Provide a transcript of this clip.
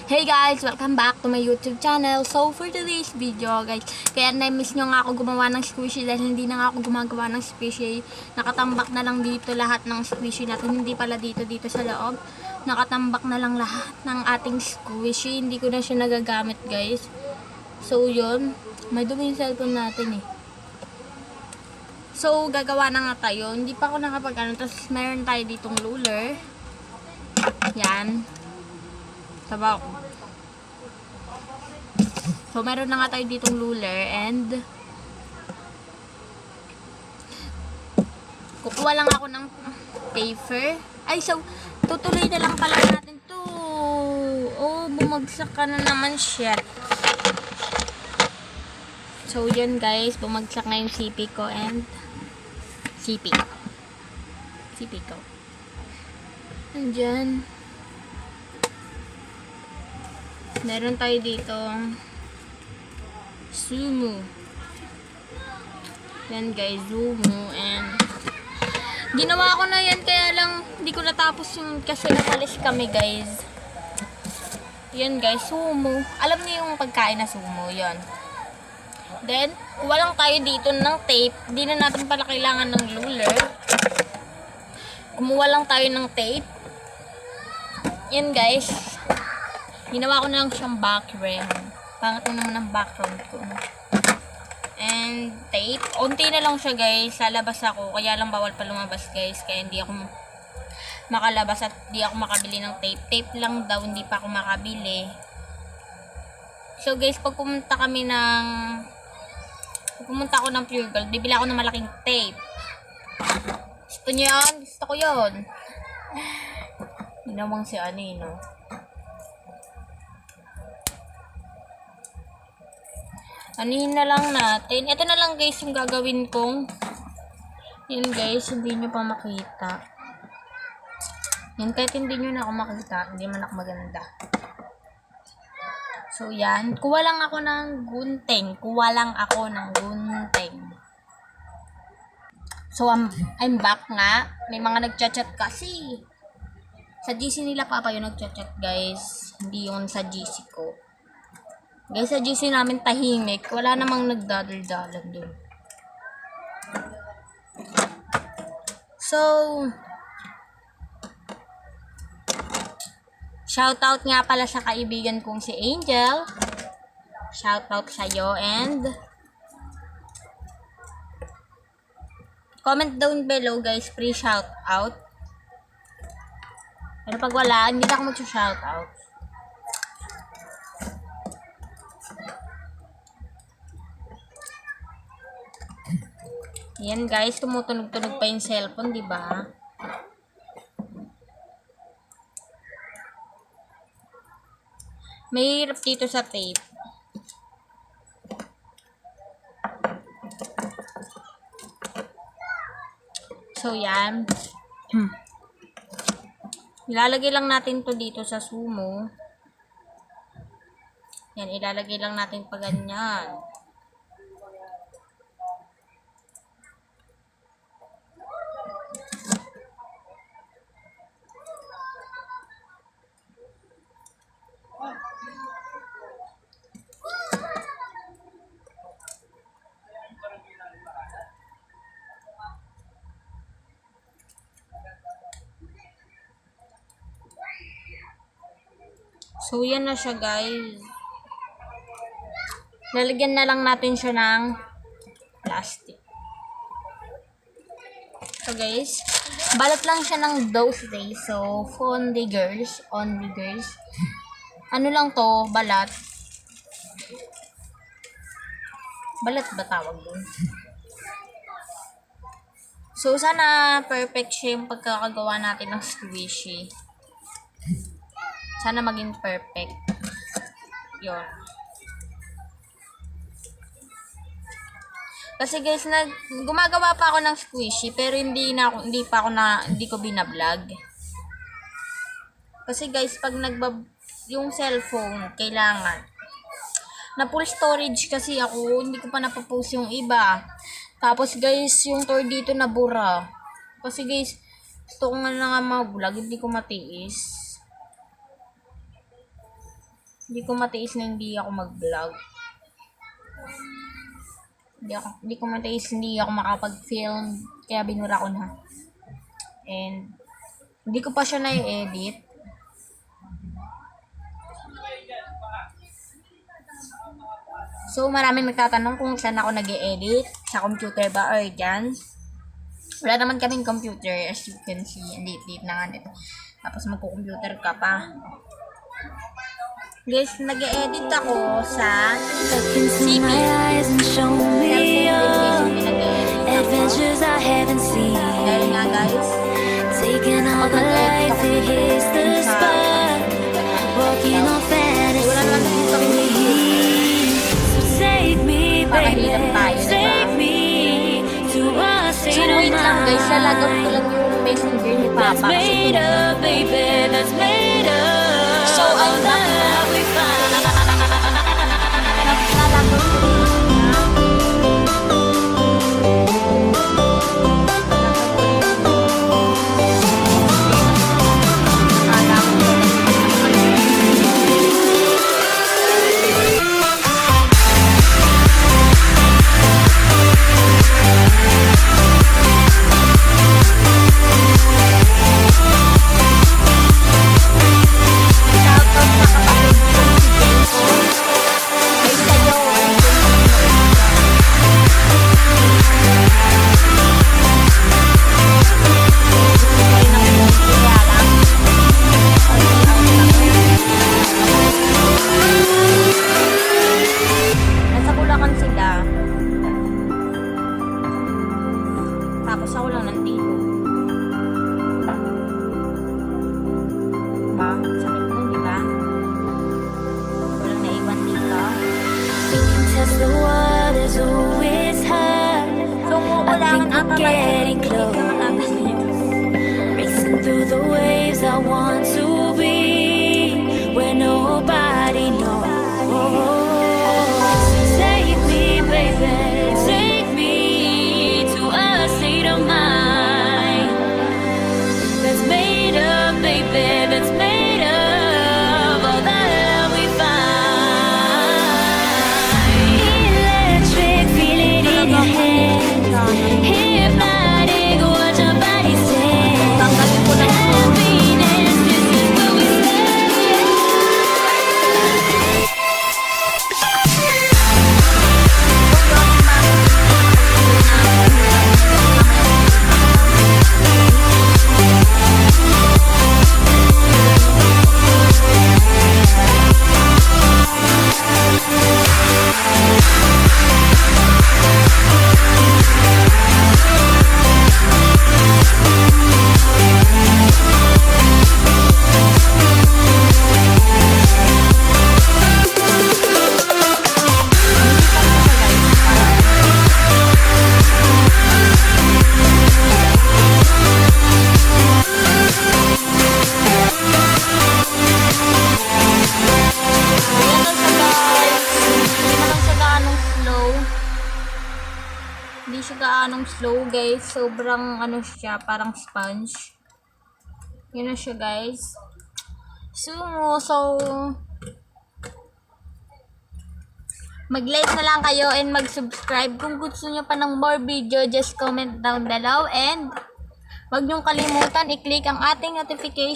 Hey guys! Welcome back to my YouTube channel. So, for today's video guys, kaya na-miss nyo nga ako gumawa ng squishy dahil hindi na nga ako gumagawa ng squishy. Nakatambak na lang dito lahat ng squishy natin. Hindi pala dito sa loob. Nakatambak na lang lahat ng ating squishy. Hindi ko na siya nagagamit guys. So, yun. May dumi yung cellphone natin eh. So, gagawa na nga tayo. Hindi pa ako nakapag-ano. Tapos, meron tayo ditong ruler. Yan. Sabaw. So, meron na nga tayo ditong ruler and kukuha lang ako ng paper. Ay, so, tutuloy na lang pala natin to. Oh, bumagsak ka na naman siya. So, yun guys, bumagsak na yung CP ko and CP ko. Andyan. Meron tayo dito Sumo. Yan guys, Sumo. And ginawa ko na yan, kaya lang hindi ko natapos yung kasi nakalis kami guys. Yan guys, Sumo. Alam niyo yung pagkain na Sumo, yan. Then, kuha lang tayo dito ng tape. Hindi na natin pala kailangan ng ruler. Kumuha lang tayo ng tape. Yan guys. Ginawa ko na lang siyang background. Pangit na naman ang background ko. And tape. Unti na lang siya guys. Lalabas ako. Kaya lang bawal pa lumabas guys. Kaya hindi ako makalabas at hindi ako makabili ng tape. Tape lang daw. Hindi pa ako makabili. So guys, pag pumunta ako ng Pure Gold, bibili ako ng malaking tape. Gusto niyo yan? Gusto ko yun. Ginawang si Ani, no? Anihin na lang natin. Ito na lang guys yung gagawin kong. Yan guys, hindi nyo pa makita. Yan, kahit hindi nyo na ako makita, hindi man ako maganda. So yan, kuha lang ako ng gunting. So I'm back nga. May mga nagchat-chat kasi. Sa GC nila papa yung nagchat-chat guys. Hindi yun sa GC ko. Guys, sa GC namin tahimik. Wala namang nagdadal-dalan dun. So, shoutout nga pala sa kaibigan kong si Angel. Shoutout sa'yo and comment down below guys, free shoutout. Pero pag wala, hindi na ako mag-shoutout. Yan guys, tumutunog-tunog pa yung cellphone, di ba? May hirap dito sa tape. So yan. Ilalagay lang natin to dito sa Sumo. Yan, ilalagay lang natin pa ganyan. So, yan na siya, guys. Lalagyan na lang natin siya ng plastic. So, guys, balat lang siya ng those days. So, only girls. Ano lang to, balat. Balat ba tawag dun? So, sana perfect siya yung pagkakagawa natin ng squishy. Sana maging perfect. Yun. Kasi guys, gumagawa pa ako ng squishy pero hindi ko binablog. Kasi guys, pag yung cellphone, kailangan na full storage kasi ako, hindi ko pa napopost yung iba. Tapos guys, yung tour dito nabura. Kasi guys, gusto ko nga mag-vlog, hindi ko matiis. Hindi ko matiis na hindi ako mag-vlog. Hindi ko matiis, hindi ako makapag-film. Kaya binura ko na. And, hindi ko pa siya na-edit. So, maraming nagtatanong kung saan ako nag-e-edit. Sa computer ba or dyan. Wala naman kaming computer. As you can see, ang liit-liit na nga nito. Tapos magko-computer ka pa. Guys, nag-e-edit ako sa CP. Adventures I haven't seen. Dahil nga guys, Taking all the life, it hits the spot. Walking on fantasy. wala naman din kami So take me, baby. Pakahirap tayo, Take diba? me to a So, state of wait lang guys, mind. lalagot ko lang yung messenger ni That's Papa. made up, baby. That's made up. So, I'm of the love we find. Lalagot ko rin tapos ako lang nandito. Diba? Sakit na, diba? Walang naiwan dito. We can test the waters, oh, it's hot. So, kailangan ata getting close. Racing through the waves, I want to be where nobody knows. So take me, baby, take me to a state of mind that's made up, baby, that's made up of the love we find. Electric, feel it in your head. Hypnotic, what your body says. Happiness, this is what we say. Hindi siya gaanong slow guys. Sobrang ano siya, parang sponge. Yun na siya guys. Sumo. So, mag-like na lang kayo and mag-subscribe. Kung gusto nyo pa ng more video, just comment down below. And, wag nyong kalimutan i-click ang ating notification.